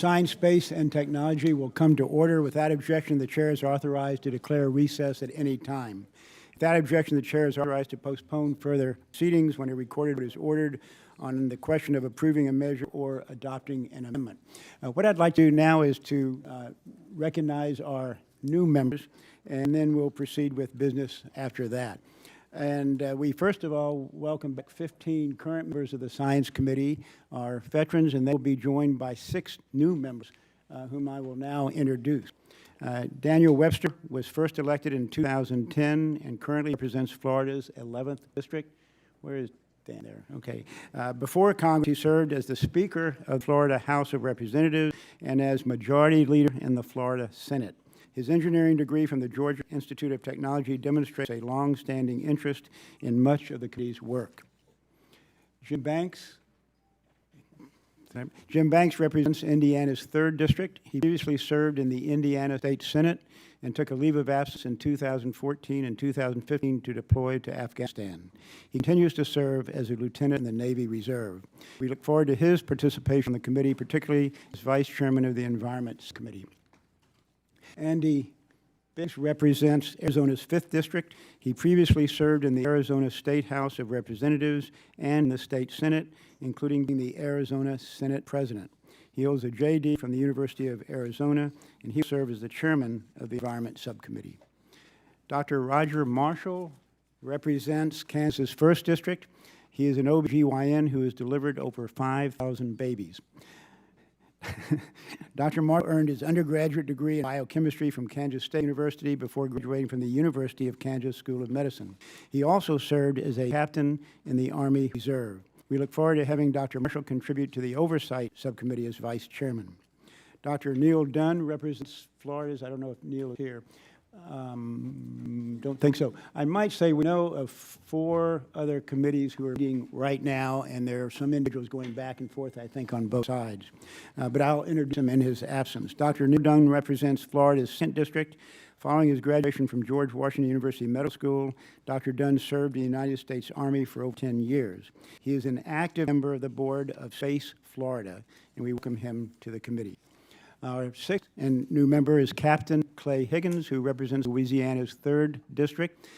Science, Space, and Technology will come to order. Without objection, the chair is authorized to declare recess at any time. Without objection, the chair is authorized to postpone further proceedings when a recorded vote is ordered on the question of approving a measure or adopting an amendment. What I'd like to do now is to recognize our new members, and then we'll proceed with business after that. And we first of all welcome back 15 current members of the Science Committee, our veterans, and they will be joined by 6 new members whom I will now introduce. Daniel Webster was first elected in 2010 and currently represents Florida's 11th district. Where is Dan there? Okay. Before Congress, he served as the Speaker of Florida House of Representatives and as Majority Leader in the Florida Senate. His engineering degree from the Georgia Institute of Technology demonstrates a long-standing interest in much of the committee's work. Jim Banks represents Indiana's 3rd district. He previously served in the Indiana State Senate and took a leave of absence in 2014 and 2015 to deploy to Afghanistan. He continues to serve as a lieutenant in the Navy Reserve. We look forward to his participation in the committee, particularly as Vice Chairman of the Environment Committee. Andy Biggs represents Arizona's 5th District. He previously served in the Arizona State House of Representatives and the State Senate, including being the Arizona Senate President. He holds a J.D. from the University of Arizona, and he will serve as the Chairman of the Environment Subcommittee. Dr. Roger Marshall represents Kansas's 1st District. He is an OBGYN who has delivered over 5,000 babies. Dr. Marshall earned his undergraduate degree in biochemistry from Kansas State University before graduating from the University of Kansas School of Medicine. He also served as a captain in the Army Reserve. We look forward to having Dr. Marshall contribute to the Oversight Subcommittee as Vice Chairman. Dr. Neil Dunn represents Florida's, I don't know if Neil is here, don't think so. I might say we know of 4 other committees who are meeting right now, and there are some individuals going back and forth, I think, on both sides. But I'll introduce him in his absence. Dr. Neil Dunn represents Florida's 2nd District. Following his graduation from George Washington University Medical School, Dr. Dunn served in the United States Army for over 10 years. He is an active member of the Board of Space Florida, and we welcome him to the committee. Our 6th and new member is Captain Clay Higgins, who represents Louisiana's 3rd District.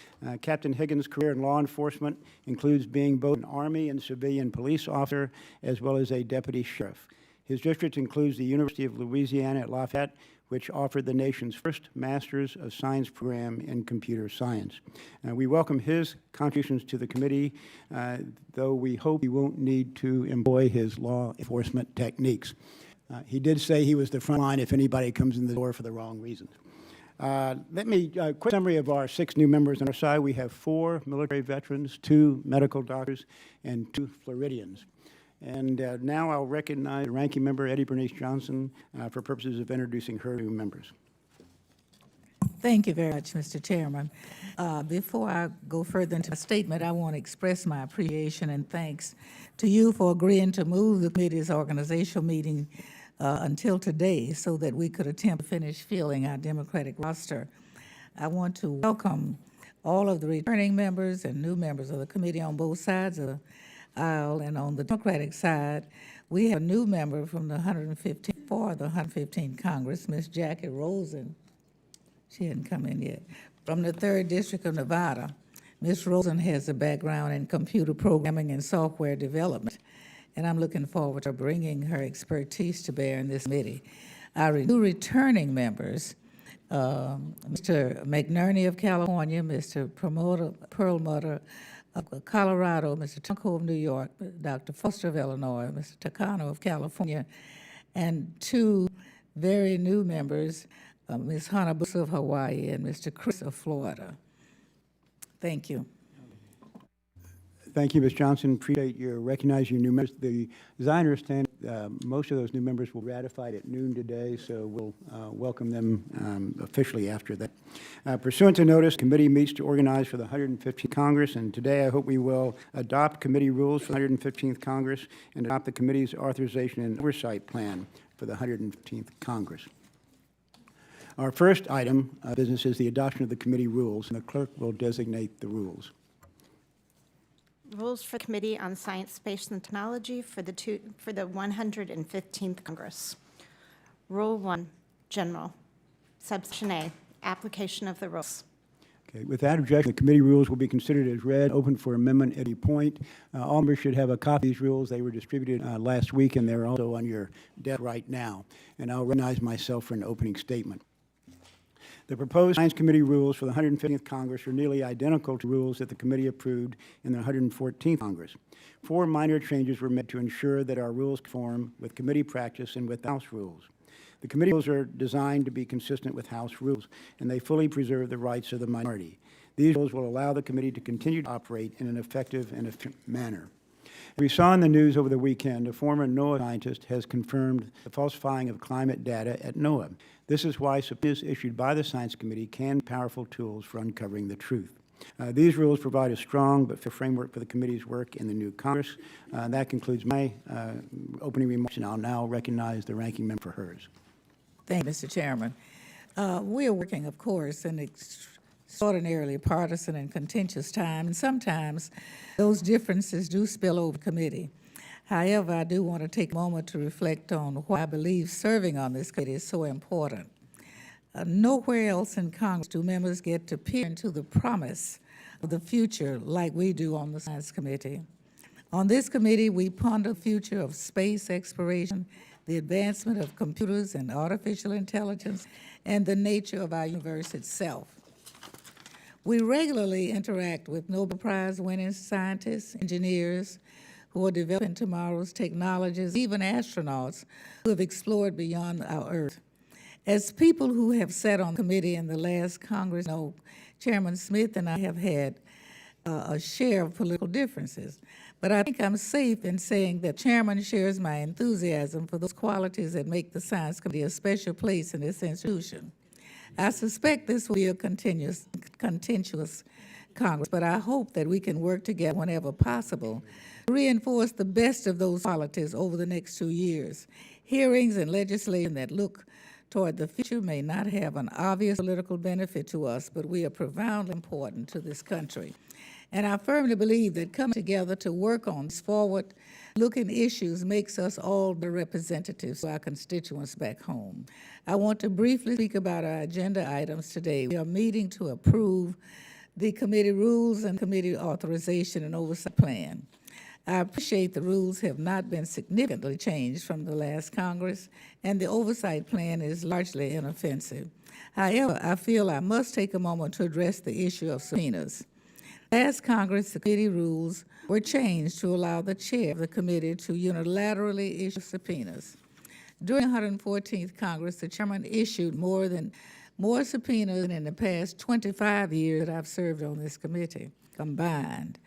Captain Higgins' career in law enforcement includes being both an Army and civilian police officer, as well as a deputy sheriff. His district includes the University of Louisiana at Lafayette, which offered the nation's first Masters of Science program in computer science. We welcome his contributions to the committee, though we hope he won't need to employ his law enforcement techniques. He did say he was the front line if anybody comes in the door for the wrong reasons. Quick summary of our 6 new members on our side. We have 4 military veterans, 2 medical doctors, and 2 Floridians. And now I'll recognize the ranking member, Eddie Bernice Johnson, for purposes of introducing her new members. Thank you very much, Mr. Chairman. Before I go further into my statement, I want to express my appreciation and thanks to you for agreeing to move the committee's organizational meeting until today so that we could attempt to finish filling our Democratic roster. I want to welcome all of the returning members and new members of the committee on both sides of the aisle, and on the Democratic side, we have a new member from the 115th Congress, Ms. Jackie Rosen. She hadn't come in yet. From the 3rd District of Nevada, Ms. Rosen has a background in computer programming and software development, and I'm looking forward to bringing her expertise to bear in this committee. Our new returning members, Mr. McNerney of California, Mr. Perlmutter of Colorado, Mr. Tunko of New York, Dr. Foster of Illinois, Mr. Takano of California, and 2 very new members, Ms. Hanabusa of Hawaii and Mr. Chris of Florida. Thank you. Thank you, Ms. Johnson. Appreciate your recognizing your new members. As I understand, most of those new members will be ratified at noon today, so we'll welcome them officially after that. Pursuant to notice, the committee meets to organize for the 115th Congress, and today I hope we will adopt committee rules for the 115th Congress and adopt the committee's authorization and oversight plan for the 115th Congress. Our first item of business is the adoption of the committee rules, and the clerk will designate the rules. Rules for the Committee on Science, Space, and Technology for the 115th Congress. Rule 1, General, Subsection A, Application of the Rules. Okay, without objection, the committee rules will be considered as read, open for amendment at any point. All members should have a copy of these rules. They were distributed last week, and they're also on your desk right now. And I'll recognize myself for an opening statement. The proposed Science Committee rules for the 150th Congress are nearly identical to rules that the committee approved in the 114th Congress. 4 minor changes were made to ensure that our rules conform with committee practice and with House rules. The committee rules are designed to be consistent with House rules, and they fully preserve the rights of the minority. These rules will allow the committee to continue to operate in an effective and efficient manner. As we saw in the news over the weekend, a former NOAA scientist has confirmed the falsifying of climate data at NOAA. This is why subpoenas issued by the Science Committee can be powerful tools for uncovering the truth. These rules provide a strong but fair framework for the committee's work in the new Congress. That concludes my opening remarks, and I'll now recognize the ranking member for hers. Thank you, Mr. Chairman. We are working, of course, in extraordinarily partisan and contentious time, and sometimes those differences do spill over committee. However, I do want to take a moment to reflect on why I believe serving on this committee is so important. Nowhere else in Congress do members get to peer into the promise of the future like we do on the Science Committee. On this committee, we ponder the future of space exploration, the advancement of computers and artificial intelligence, and the nature of our universe itself. We regularly interact with Nobel Prize-winning scientists, engineers who are developing tomorrow's technologies, even astronauts who have explored beyond our Earth. As people who have sat on the committee in the last Congress know, Chairman Smith and I have had a share of political differences. But I think I'm safe in saying that Chairman shares my enthusiasm for those qualities that make the Science Committee a special place in this institution. I suspect this will be a contentious Congress, but I hope that we can work together whenever possible to reinforce the best of those qualities over the next 2 years. Hearings and legislation that look toward the future may not have an obvious political benefit to us, but we are profoundly important to this country. And I firmly believe that coming together to work on these forward-looking issues makes us all the representatives of our constituents back home. I want to briefly speak about our agenda items today. We are meeting to approve the committee rules and committee authorization and oversight plan. I appreciate the rules have not been significantly changed from the last Congress, and the oversight plan is largely inoffensive. However, I feel I must take a moment to address the issue of subpoenas. Last Congress, the committee rules were changed to allow the chair of the committee to unilaterally issue subpoenas. During the 114th Congress, the chairman issued more subpoenas than in the past 25 years that I've served on this committee combined.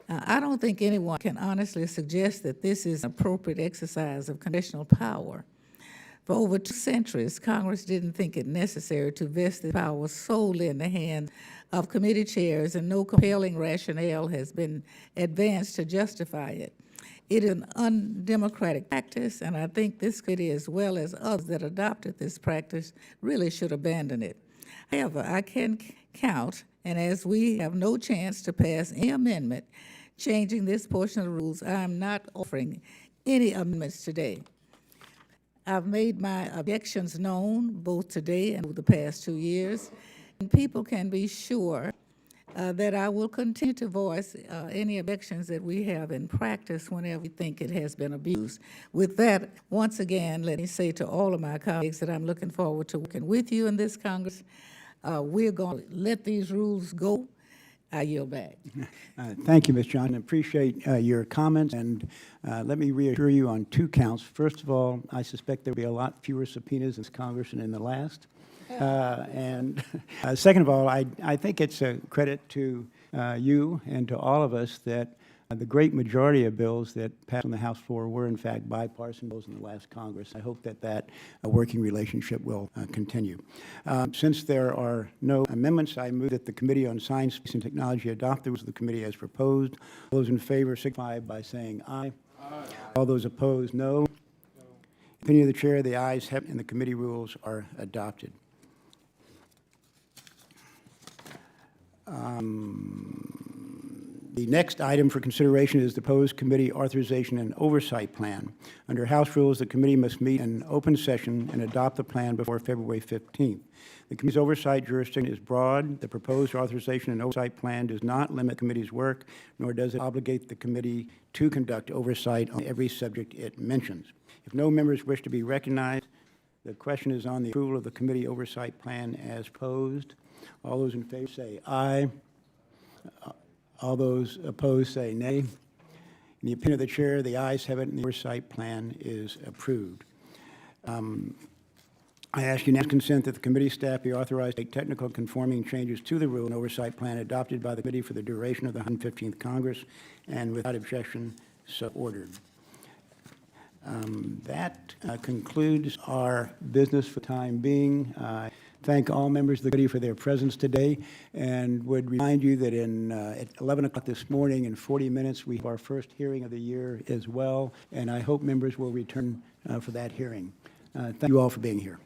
I don't think anyone can honestly suggest that this is an appropriate exercise of congressional power. For over 2 centuries, Congress didn't think it necessary to vest this power solely in the hands of committee chairs, and no compelling rationale has been advanced to justify it. It is an undemocratic practice, and I think this committee, as well as others that adopted this practice, really should abandon it. However, I can count, and as we have no chance to pass any amendment changing this portion of the rules, I am not offering any amendments today. I've made my objections known both today and over the past 2 years, and people can be sure that I will continue to voice any objections that we have in practice whenever we think it has been abused. With that, once again, let me say to all of my colleagues that I'm looking forward to working with you in this Congress. We're going to let these rules go. I yield back. Thank you, Ms. Johnson. I appreciate your comments, and let me reassure you on 2 counts. First of all, I suspect there will be a lot fewer subpoenas in this Congress than in the last. And second of all, I think it's a credit to you and to all of us that the great majority of bills that passed on the House floor were, in fact, bipartisan bills in the last Congress. I hope that that working relationship will continue. Since there are no amendments, I move that the Committee on Science, Space, and Technology adopt the rules of the committee as proposed. Those in favor signify by saying aye. Aye. All those opposed, no. Opinion of the chair, the ayes have, and the committee rules are adopted. The next item for consideration is the proposed committee authorization and oversight plan. Under House rules, the committee must meet in open session and adopt the plan before February 15th. The committee's oversight jurisdiction is broad. The proposed authorization and oversight plan does not limit the committee's work, nor does it obligate the committee to conduct oversight on every subject it mentions. If no members wish to be recognized, the question is on the approval of the committee oversight plan as posed. All those in favor say aye. All those opposed say nay. In the opinion of the chair, the ayes have it, and the oversight plan is approved. I ask unanimous consent that the committee staff be authorized to make technical conforming changes to the rule and oversight plan adopted by the committee for the duration of the 115th Congress, and without objection, so ordered. That concludes our business for the time being. Thank all members of the committee for their presence today, and would remind you that at 11 o'clock this morning, in 40 minutes, we have our first hearing of the year as well, and I hope members will return for that hearing. Thank you all for being here.